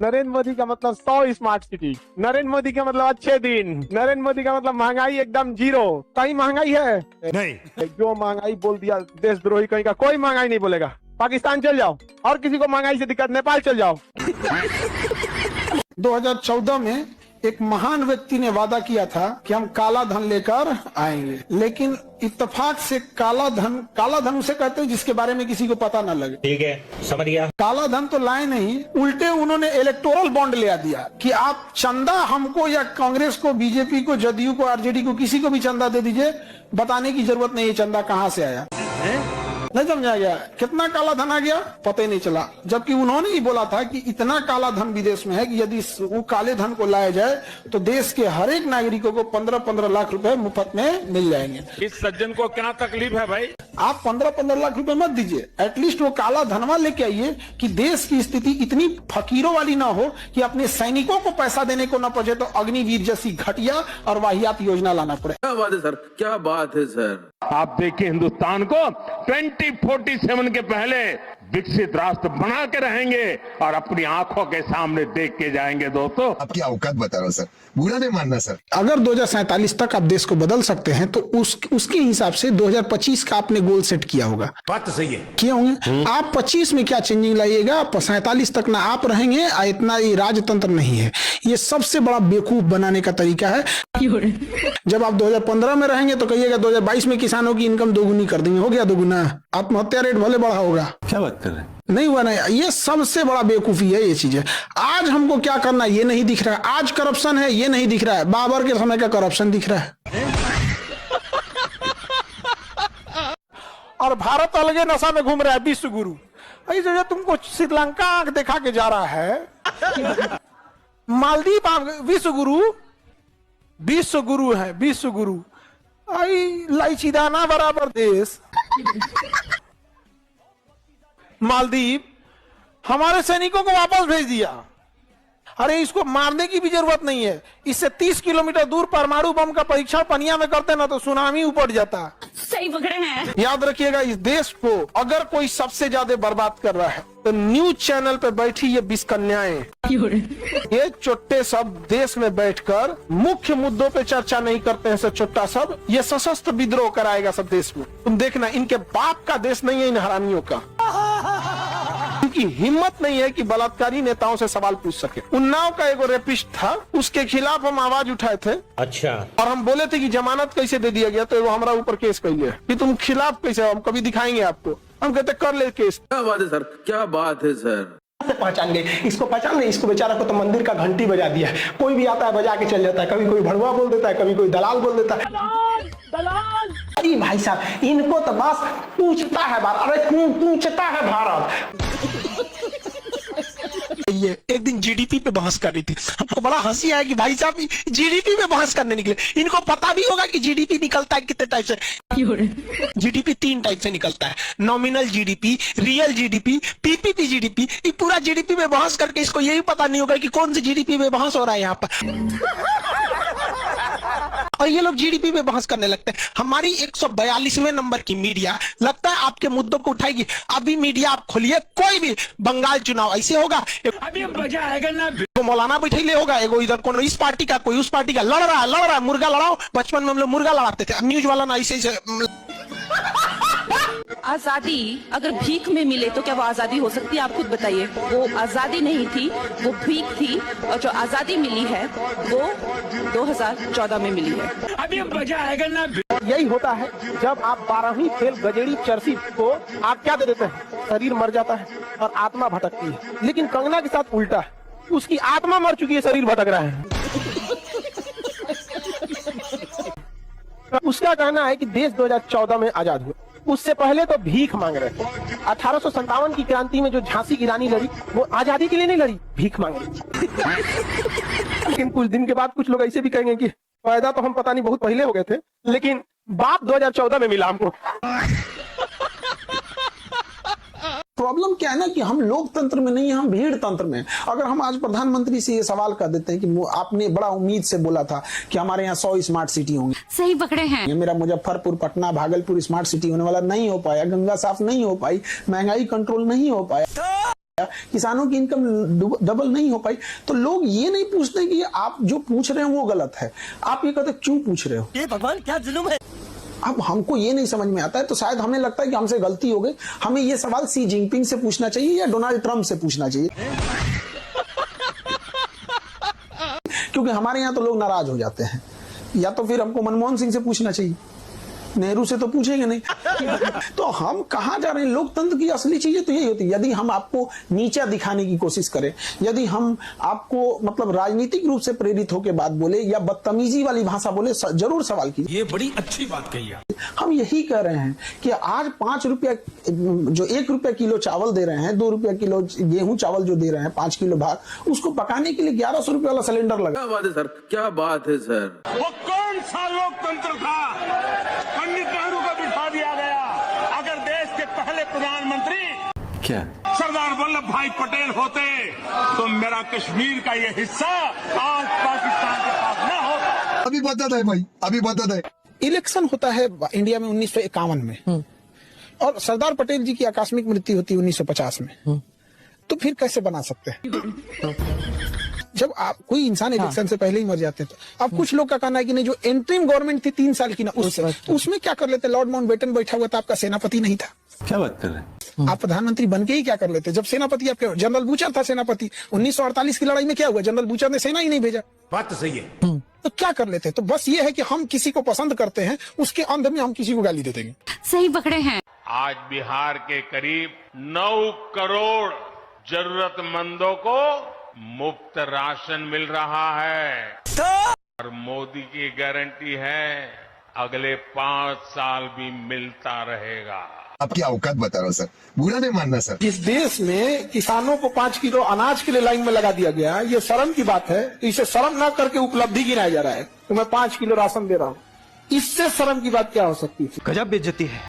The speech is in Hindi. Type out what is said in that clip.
नरेंद्र मोदी का मतलब 100 स्मार्ट सिटी, नरेंद्र मोदी का मतलब अच्छे दिन, नरेंद्र मोदी का मतलब महंगाई एकदम जीरो। कहीं महंगाई है नहीं, जो महंगाई बोल दिया देशद्रोही कहीं का, कोई महंगाई नहीं बोलेगा। पाकिस्तान चल जाओ, और किसी को महंगाई से दिक्कत, नेपाल चल जाओ। 2014 में एक महान व्यक्ति ने वादा किया था कि हम काला धन लेकर आएंगे, लेकिन इत्तेफाक से काला धन उसे कहते हैं जिसके बारे में किसी को पता न लगे। ठीक है, समझ गया। काला धन तो लाए नहीं, उल्टे उन्होंने इलेक्टोरल बॉन्ड ले दिया कि आप चंदा हमको या कांग्रेस को, बीजेपी को, जदयू को, आरजेडी को, किसी को भी चंदा दे दीजिए, बताने की जरूरत नहीं है चंदा कहाँ से आया। नहीं समझा गया? कितना काला धन आ गया पता ही नहीं चला, जबकि उन्होंने ही बोला था कि इतना काला धन विदेश में है कि यदि वो काले धन को लाया जाए तो देश के हर एक नागरिकों को 15-15 लाख रुपए मुफ्त में मिल जाएंगे। इस सज्जन को क्या तकलीफ है भाई? आप 15-15 लाख रुपए मत दीजिए, एटलीस्ट वो काला धनवा लेके आइए कि देश की स्थिति इतनी फकीरों वाली ना हो कि अपने सैनिकों को पैसा देने को न पड़े तो अग्निवीर जैसी घटिया और वाहियात योजना लाना पड़े। क्या बात है सर, क्या बात है सर। आप देखिए हिंदुस्तान को 2047 के पहले विकसित राष्ट्र बना के रहेंगे और अपनी आंखों के सामने देख के जाएंगे। दोस्तों, आपकी औकात बता रहा हूँ सर, बुरा नहीं मानना सर। अगर 2047 तक आप देश को बदल सकते हैं तो उसके हिसाब से 2025 का आपने गोल सेट किया होगा। बात तो सही है, किए होंगे। आप 25 में क्या चेंजिंग लाइएगा, 47 तक ना आप रहेंगे, इतना ये राजतंत्र नहीं है। ये सबसे बड़ा बेवकूफ बनाने का तरीका है। जब आप 2015 में रहेंगे तो कहिएगा 2022 में किसानों की इनकम दोगुनी कर देंगे। हो गया दोगुना, आत्महत्या रेट भले बढ़ा होगा। क्या बात कर रहे हैं? नहीं हुआ। नहीं, ये सबसे बड़ा बेवकूफी है ये चीजें। आज हमको क्या करना ये नहीं दिख रहा है, आज करप्शन है ये नहीं दिख रहा है, बाबर के समय का करप्शन दिख रहा है। और भारत अलगे नशा में घूम रहा है, विश्व गुरु। ऐसे तुमको श्रीलंका आंख दिखा के जा रहा है, मालदीव विश्व गुरु है, विश्व गुरु। लाइचीदाना बराबर देश मालदीव हमारे सैनिकों को वापस भेज दिया। अरे इसको मारने की भी जरूरत नहीं है, इससे 30 किलोमीटर दूर परमाणु बम का परीक्षण पनिया में करते ना तो सुनामी उपट जाता। सही पकड़े हैं। याद रखिएगा, इस देश को अगर कोई सबसे ज्यादा बर्बाद कर रहा है तो न्यूज चैनल पे बैठी ये 20 कन्याएं, ये चोट्टे सब देश में बैठकर मुख्य मुद्दों पे चर्चा नहीं करते हैं। सब चोट्टा सब ये सशस्त्र विद्रोह कराएगा सब देश में। तुम देखना, इनके बाप का देश नहीं है इन हरामियों का, क्योंकि हिम्मत नहीं है कि बलात्कारी नेताओं से सवाल पूछ सके। उन्नाव का एक रेपिस्ट था, उसके खिलाफ हम आवाज उठाए थे। अच्छा। और हम बोले थे कि जमानत कैसे दे दिया गया, तो वो हमारा ऊपर केस कर लिया कि तुम खिलाफ कैसे, हम कभी दिखाएंगे आपको। हम कहते कर ले केस। क्या बात है सर, क्या बात है सर। पहचान गए, इसको पहचान गए। इसको बेचारा को तो मंदिर का घंटी बजा दिया है, कोई भी आता है बजा के चल जाता है। कभी कोई भड़ुआ बोल देता है, कभी कोई दलाल बोल देता है। अरे भाई साहब, इनको तो बस पूछता है भारत। अरे क्यों पूछता है भारत? ये एक दिन जीडीपी पे बहस कर रही थी, हमको बड़ा हंसी आया कि भाई साहब जीडीपी पे बहस करने निकले। इनको पता भी होगा कि जीडीपी निकलता है कितने टाइप से। जीडीपी 3 टाइप से निकलता है, nominal GDP, real GDP, PPP GDP. ये पूरा जीडीपी में बहस करके इसको यही पता नहीं होगा कि कौन सी जीडीपी में बहस हो रहा है यहाँ पर। और ये लोग जीडीपी में बहस करने लगते हैं। हमारी 142वें नंबर की मीडिया लगता है आपके मुद्दों को उठाएगी। अभी मीडिया आप खोलिए, कोई भी बंगाल चुनाव ऐसे होगा, अभी मजा आएगा ना। तो मौलाना बैठे होगा, एगो इधर कौन इस पार्टी का, कोई उस पार्टी का, लड़ रहा है, मुर्गा लड़ाओ। बचपन में हम लोग मुर्गा लड़ाते थे, अब न्यूज वाला ना ऐसे। आजादी अगर भीख में मिले तो क्या वो आजादी हो सकती है? आप खुद बताइए। वो आजादी नहीं थी, वो भीख थी। और जो आजादी मिली है वो 2014 में मिली है। अभी मजा आएगा ना। यही होता है जब आप 12वीं फेल गजेड़ी चर्सी को आप क्या दे देते हैं, शरीर मर जाता है और आत्मा भटकती है। लेकिन कंगना के साथ उल्टा है, उसकी आत्मा मर चुकी है, शरीर भटक रहा है। उसका कहना है कि देश 2014 में आजाद हुआ, उससे पहले तो भीख मांग रहे थे। 1857 की क्रांति में जो झांसी की रानी लड़ी, वो आजादी के लिए नहीं लड़ी, भीख मांग रही थी। लेकिन कुछ दिन के बाद कुछ लोग ऐसे भी कहेंगे कि फायदा तो हम पता नहीं बहुत पहले हो गए थे, लेकिन बाप 2014 में मिला हमको। प्रॉब्लम क्या है ना कि हम लोकतंत्र में नहीं है, हम भीड़ तंत्र में। अगर हम आज प्रधानमंत्री से ये सवाल कर देते हैं कि आपने बड़ा उम्मीद से बोला था कि हमारे यहाँ 100 स्मार्ट सिटी होंगी, सही पकड़े हैं। ये मेरा मुजफ्फरपुर, पटना, भागलपुर स्मार्ट सिटी होने वाला नहीं हो पाया, गंगा साफ नहीं हो पाई, महंगाई कंट्रोल नहीं हो पाया। पाया, किसानों की इनकम डबल नहीं हो पाई, तो लोग ये नहीं पूछते कि आप जो पूछ रहे हैं वो गलत है, आप ये कहते क्यों पूछ रहे हो? ये भगवान क्या जुल्म है। अब हमको ये नहीं समझ में आता है, तो शायद हमें लगता है कि हमसे गलती हो गई, हमें ये सवाल सी जिनपिंग से पूछना चाहिए या डोनाल्ड ट्रंप से पूछना चाहिए, क्योंकि हमारे यहाँ तो लोग नाराज हो जाते हैं। या तो फिर हमको मनमोहन सिंह से पूछना चाहिए, नेहरू से तो पूछेंगे नहीं। तो हम कहाँ जा रहे हैं? लोकतंत्र की असली चीजें तो यही होती है। यदि हम आपको नीचा दिखाने की कोशिश करें, यदि हम आपको मतलब राजनीतिक रूप से प्रेरित होकर बात बोले या बदतमीजी वाली भाषा बोले, जरूर सवाल कीजिए। ये बड़ी अच्छी बात कही आप। हम यही कह रहे हैं कि आज 5 रुपया जो 1 रुपया किलो चावल दे रहे हैं, 2 रुपया किलो गेहूं चावल जो दे रहे हैं, 5 किलो भात, उसको पकाने के लिए 1100 रुपये वाला सिलेंडर लगा। क्या बात है सर, क्या बात है सर। वो कौन सा लोकतंत्र था? पंडित नेहरू को बिठा दिया गया। अगर देश के पहले प्रधानमंत्री क्या सरदार वल्लभ भाई पटेल होते तो मेरा कश्मीर का ये हिस्सा आज पाकिस्तान के पास न होता। अभी बदत है भाई, अभी बदत है। इलेक्शन होता है इंडिया में 1951 में, और सरदार पटेल जी की आकस्मिक मृत्यु होती है 1950 में, तो फिर कैसे बना सकते हैं? जब आप कोई इंसान इलेक्शन से पहले ही मर जाते हैं, तो अब कुछ लोग का कहना है कि नहीं, जो एंट्रीम गवर्नमेंट थी 3 साल की ना, उसमें क्या कर लेते? लॉर्ड माउंटबेटन बैठा हुआ था, आपका सेनापति नहीं था। क्या बात कर रहे हैं आप प्रधानमंत्री बन के ही क्या कर लेते? जब सेनापति आपके जनरल बूचर था सेनापति, 1948 की लड़ाई में क्या हुआ? जनरल बूचर ने सेना ही नहीं भेजा। बात तो सही है। तो क्या कर लेते? तो बस ये है कि हम किसी को पसंद करते हैं, उसके अंत में हम किसी को गाली दे देंगे। सही पकड़े हैं। आज बिहार के करीब 9 करोड़ जरूरतमंदों को मुफ्त राशन मिल रहा है, और मोदी की गारंटी है अगले 5 साल भी मिलता रहेगा। आपकी औकात बता रहा हूँ सर, बुरा नहीं मानना सर। इस देश में किसानों को 5 किलो अनाज के लिए लाइन में लगा दिया गया, ये शर्म की बात है। इसे शर्म ना करके उपलब्धि गिनाया जा रहा है कि मैं 5 किलो राशन दे रहा हूँ। इससे शर्म की बात क्या हो सकती थी? गजब बेइज्जती है।